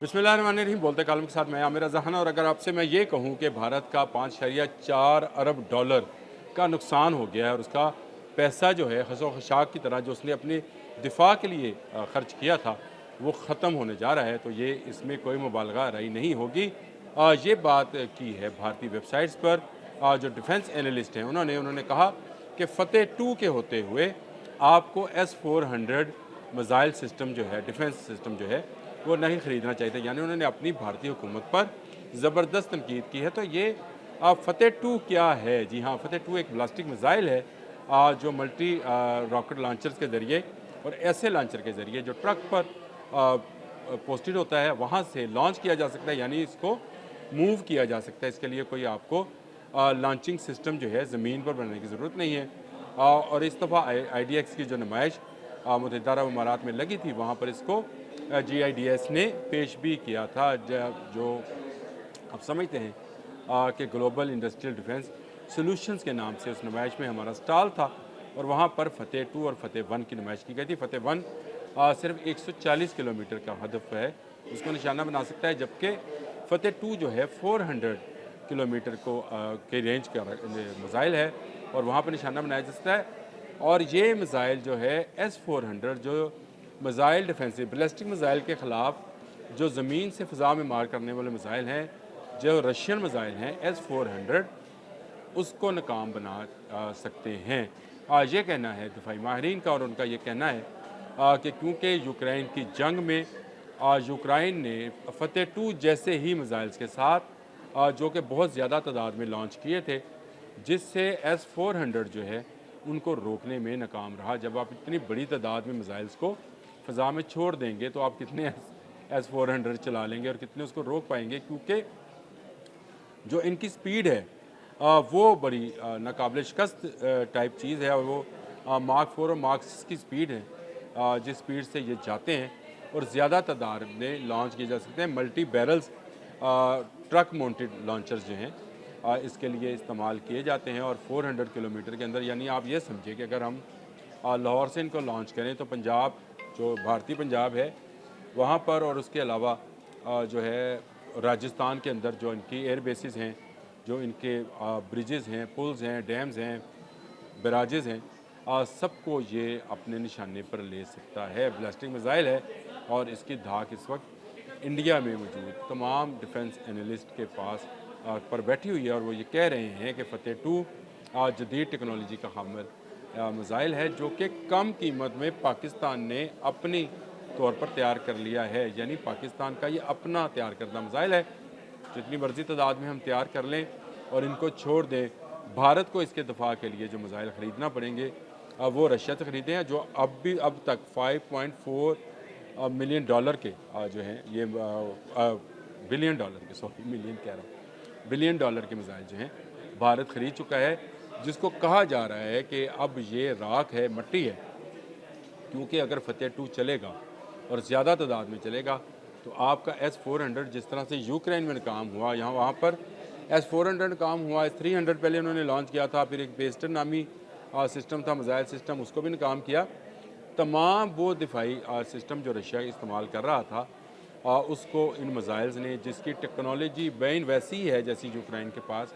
बिस्मिल्लाहिर्रहमानिर्रहीम। बोलते कालम के साथ मैं आमिर जहान। और अगर आपसे मैं ये कहूँ कि भारत का 5.4 अरब डॉलर का नुकसान हो गया है और उसका पैसा जो है खसो खशाक की तरह जो उसने अपने दिफा के लिए खर्च किया था वो ख़त्म होने जा रहा है, तो ये इसमें कोई मुबालगा राई नहीं होगी। ये बात की है भारतीय वेबसाइट्स पर। जो डिफेंस एनालिस्ट हैं उन्होंने कहा कि फ़तेह 2 के होते हुए आपको S-400 मिज़ाइल सिस्टम जो है, डिफेंस सिस्टम जो है वो नहीं ख़रीदना चाहिए था। यानी उन्होंने अपनी भारतीय हुकूमत पर ज़बरदस्त तनकीद की है। तो ये फ़तेह 2 क्या है? जी हाँ, फ़तेह 2 एक बैलिस्टिक मिज़ाइल है जो मल्टी रॉकेट लॉन्चर्स के ज़रिए और ऐसे लॉन्चर के ज़रिए जो ट्रक पर पोस्टेड होता है वहाँ से लॉन्च किया जा सकता है, यानी इसको मूव किया जा सकता है। इसके लिए कोई आपको लॉन्चिंग सिस्टम जो है ज़मीन पर बनाने की ज़रूरत नहीं है। और इस दफ़ा IDX की जो नुमाइश मुत्तहिदा अरब अमारात में लगी थी, वहाँ पर इसको GIDS ने पेश भी किया था। जो आप समझते हैं कि ग्लोबल इंडस्ट्रियल डिफेंस सॉल्यूशंस के नाम से उस नुमाइश में हमारा स्टॉल था और वहाँ पर फ़तेह 2 और फ़तेह 1 की नुमाइश की गई थी। फ़तेह 1 सिर्फ 140 किलोमीटर का हदफ है, उसको निशाना बना सकता है, जबकि फ़तेह 2 जो है 400 किलोमीटर के रेंज का मिज़ाइल है और वहाँ पर निशाना बनाया जा सकता है। और ये मिज़ाइल जो है S-400 जो मिज़ाइल डिफेंसिव बैलिस्टिक मिज़ाइल के ख़िलाफ़ जो ज़मीन से फ़िज़ा में मार करने वाले मिज़ाइल हैं, जो रशियन मिज़ाइल हैं S-400, उसको नाकाम बना सकते हैं। ये कहना है दिफाई माहिरीन का, और उनका ये कहना है कि क्योंकि यूक्रेन की जंग में यूक्रेन ने फ़तेह 2 जैसे ही मिज़ाइल्स के साथ जो कि बहुत ज़्यादा तादाद में लॉन्च किए थे, जिससे S-400 जो है उनको रोकने में नाकाम रहा। जब आप इतनी बड़ी तादाद में मिज़ाइल्स को फ़ज़ा में छोड़ देंगे तो आप कितने S-400 चला लेंगे और कितने उसको रोक पाएंगे, क्योंकि जो इनकी स्पीड है वो बड़ी नाकाबिल शिकस्त टाइप चीज़ है। और वो मार्क 4 और मार्क 6 की स्पीड है, जिस स्पीड से ये जाते हैं और ज़्यादा तादाद में लॉन्च किए जा सकते हैं। Multi barrels truck mounted launchers जो हैं इसके लिए इस्तेमाल किए जाते हैं। और 400 किलोमीटर के अंदर, यानी आप ये समझिए कि अगर हम लाहौर से इनको लॉन्च करें तो पंजाब, जो भारतीय पंजाब है वहाँ पर, और उसके अलावा जो है राजस्थान के अंदर जो इनकी एयर बेसिस हैं, जो इनके ब्रिजेज़ हैं, पुल्स हैं, डैम्स हैं, बैराजेज़ हैं, सबको ये अपने निशाने पर ले सकता है। बैलिस्टिक मिज़ाइल है और इसकी धाक इस वक्त इंडिया में मौजूद तमाम डिफेंस एनालिस्ट के पास पर बैठी हुई है। और वो ये कह रहे हैं कि फ़तेह 2 जदीद टेक्नोलॉजी का हामिल मिज़ाइल है, जो कि कम कीमत में पाकिस्तान ने अपनी तौर पर तैयार कर लिया है। यानी पाकिस्तान का ये अपना तैयार करदा मिज़ाइल है। जितनी मर्ज़ी तादाद में हम तैयार कर लें और इनको छोड़ दें, भारत को इसके दफ़ा के लिए जो मिज़ाइल ख़रीदना पड़ेंगे वो रशिया से ख़रीदे हैं, जो अब तक 5.4 मिलियन डॉलर के जो हैं ये बिलियन डॉलर के, सॉरी मिलियन कह रहा हूँ, बिलियन डॉलर के मिज़ाइल जो हैं भारत ख़रीद चुका है। जिसको कहा जा रहा है कि अब ये राख है, मट्टी है, क्योंकि अगर फ़तेह 2 चलेगा और ज़्यादा तादाद में चलेगा तो आपका S-400 जिस तरह से यूक्रेन में नाकाम हुआ, यहाँ वहाँ पर S-400 नाकाम हुआ, S-300 पहले उन्होंने लॉन्च किया था, फिर एक पेस्टर नामी सिस्टम था, मिज़ाइल सिस्टम, उसको भी नाकाम किया। तमाम वो दिफाई सिस्टम जो रशिया इस्तेमाल कर रहा था उसको इन मिज़ाइल्स ने, जिसकी टेक्नोलॉजी बैन वैसी है जैसी यूक्रेन के पास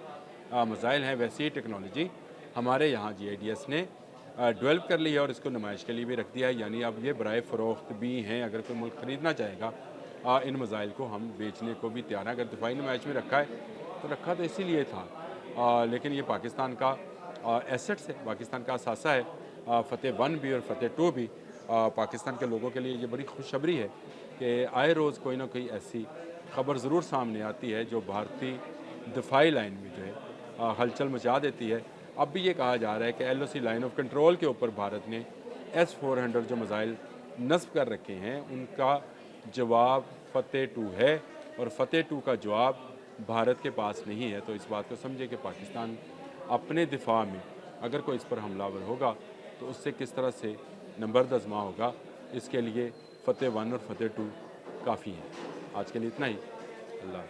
मिज़ाइल हैं, वैसी ही टेक्नोलॉजी हमारे यहाँ GIDS ने डेवलप कर ली है और इसको नुमाइश के लिए भी रख दिया है। यानी अब ये बराए फ़रोख्त भी हैं, अगर कोई मुल्क ख़रीदना चाहेगा इन मिज़ाइल को हम बेचने को भी तैयार हैं। अगर दिफाई नुमाइश में रखा है तो रखा तो इसीलिए था, लेकिन ये पाकिस्तान का एसेट्स है, पाकिस्तान का असासा है। फ़तेह 1 भी और फ़तेह 2 भी पाकिस्तान के लोगों के लिए ये बड़ी खुशखबरी है कि आए रोज़ कोई ना कोई ऐसी खबर ज़रूर सामने आती है जो भारतीय दिफाई लाइन में जो है हलचल मचा देती है। अब भी ये कहा जा रहा है कि LOC लाइन ऑफ कंट्रोल के ऊपर भारत ने S-400 जो मिज़ाइल नस्ब कर रखे हैं उनका जवाब फ़तेह 2 है और फ़तेह 2 का जवाब भारत के पास नहीं है। तो इस बात को समझे कि पाकिस्तान अपने दिफा में अगर कोई इस पर हमलावर होगा तो उससे किस तरह से नंबर्द आज़मा होगा, इसके लिए फ़तेह 1 और फ़तेह 2 काफ़ी हैं। आज के लिए इतना ही। अल्लाह।